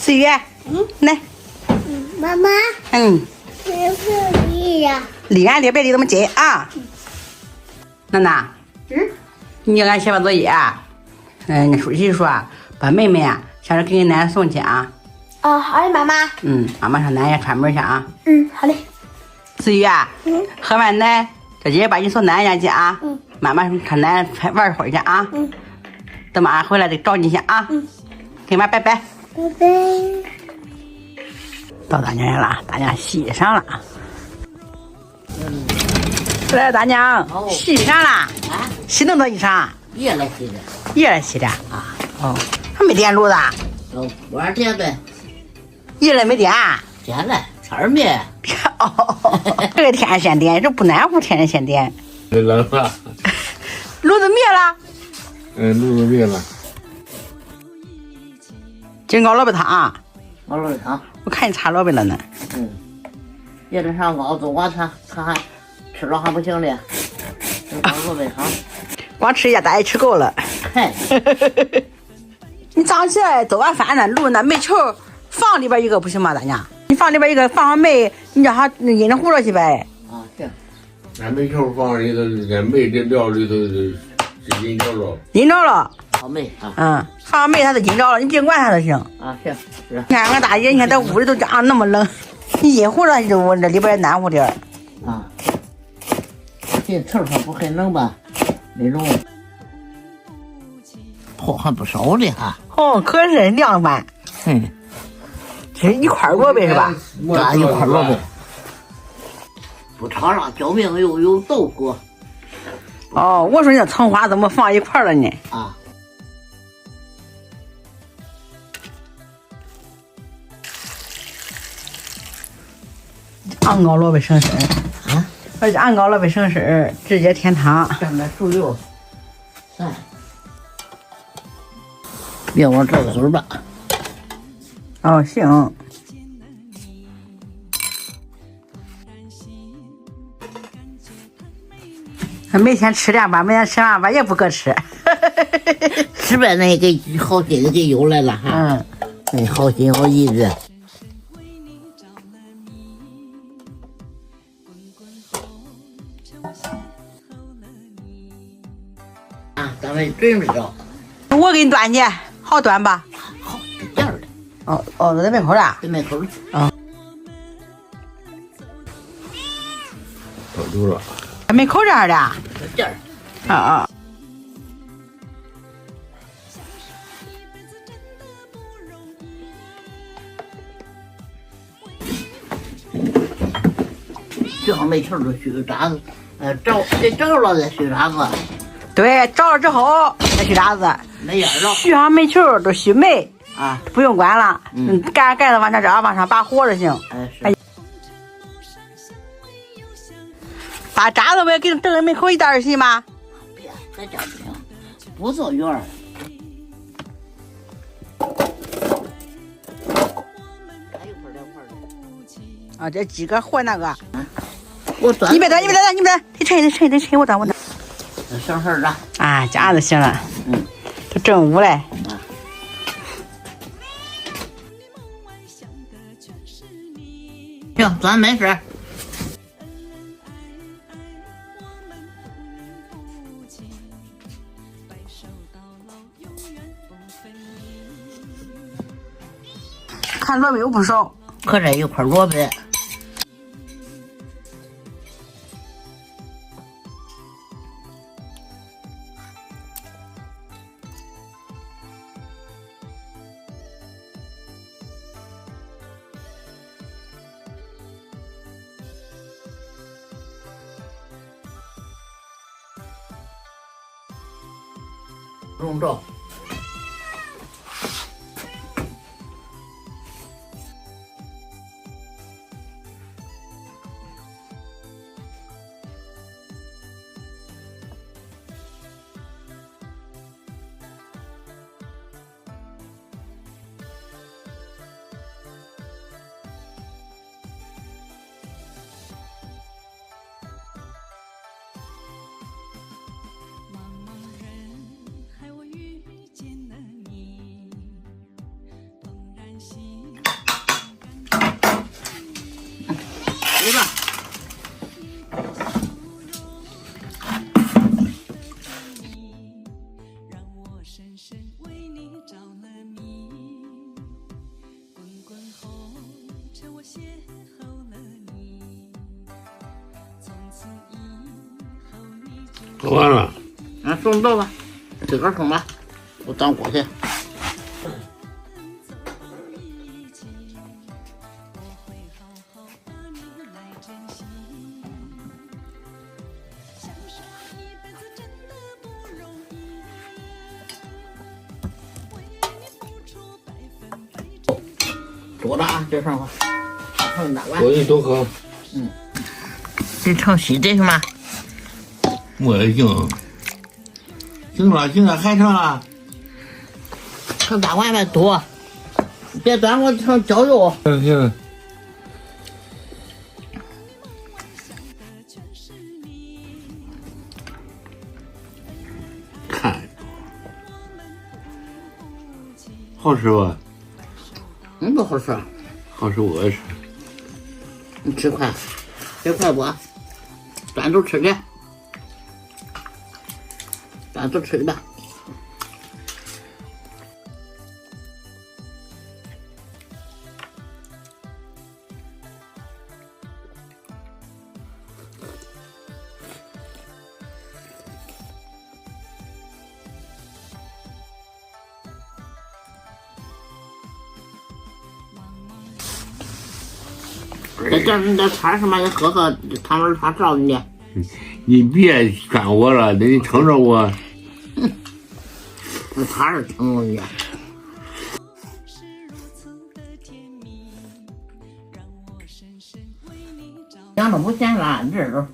思雨，来，妈妈，别是你呀？离俺这别离那么近啊。娜娜，你叫俺写完作业，那书记说把妹妹啊，下次给你奶奶送去啊。哦，好的，妈妈。妈妈上奶奶串门去啊。好嘞。思雨，喝完奶，这姐把你送奶奶家去啊。妈妈上奶奶玩会儿去啊。等妈回来得找你去啊。跟妈拜拜。拜拜。到大娘家了，大娘洗上了。来，大娘，洗上了。洗那么多衣裳？爷来洗的。爷来洗的啊？哦，还没点炉子？晚点呗。爷来没点？点了，天儿灭。哦，这个天先点，这不难乎，天天先点。冷了。炉子灭了。炉子灭了。今熬萝卜汤。熬萝卜汤。我看你擦萝卜了呢。也得上熬冬瓜汤，他还吃了还不行嘞。熬萝卜汤。光吃一下，大家吃够了。嗨。你早上起来做完饭呢，卤那煤球放里边一个不行吗？大娘，你放里边一个，放上煤，你叫它印着糊了去呗。行。俺煤球放里头，俺煤这料里头是阴着了。阴着了。好煤啊。放上煤它都阴着了，你别管它就行。行。你看俺大姐，你看在屋里都这样那么冷，你阴糊了就我这里边暖和点。这头上不很冷吧？那种。还不少的哈。可是凉拌。这一块萝卜是吧？这一块萝卜。不炒上浇命又有豆腐。我说你葱花怎么放一块了呢？俺熬萝卜省事儿。而且俺熬萝卜省事儿，直接添汤。上面猪油。别往这个嘴吧。行。每天吃两把，每天吃完吧也不搁吃。吃呗，那给好心的给邮来了哈。好心好意思。咱们准备着。我给你端去，好端吧？好，这样的。在门口的。在门口的。找住了。在门口这儿的。这儿。最好没球就续渣子，着了再续渣子。对，着了之后再续渣子。没眼了。续上煤球都续煤不用管了。盖子往上这往上把火就行。把渣子我也给你整在门口一袋儿行吗？别，在这不行，不做圆儿。还一块两块的。这几个和那个。我端。你别端，得沉，我端。省事儿了。这样就行了。都正午嘞。行，端没事。看萝卜又不少。可这一块萝卜。用着。茫茫人海，我与深深为你着了迷，滚滚红尘我邂逅了你，从此以后你就喝完了。送豆吧，自个儿送吧，我当锅去。多大啊？这上吧，剩哪碗？我给你多喝。这盛洗这是吗？我也行。行了，还剩了。盛大碗呗，多。别端我盛浇油。行。看，好吃吧？不好吃。好吃我也吃。你吃块，这块不？端着吃去，端着吃吧。这茶什么的喝喝，汤碗茶照你的。你别干我了，那你撑着我。这茶是撑着你。养的不咸了，这都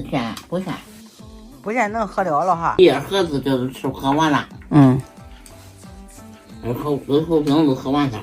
咸不咸？不咸能喝了了哈。一盒子就是喝完了。嗯。最后瓶子喝完它。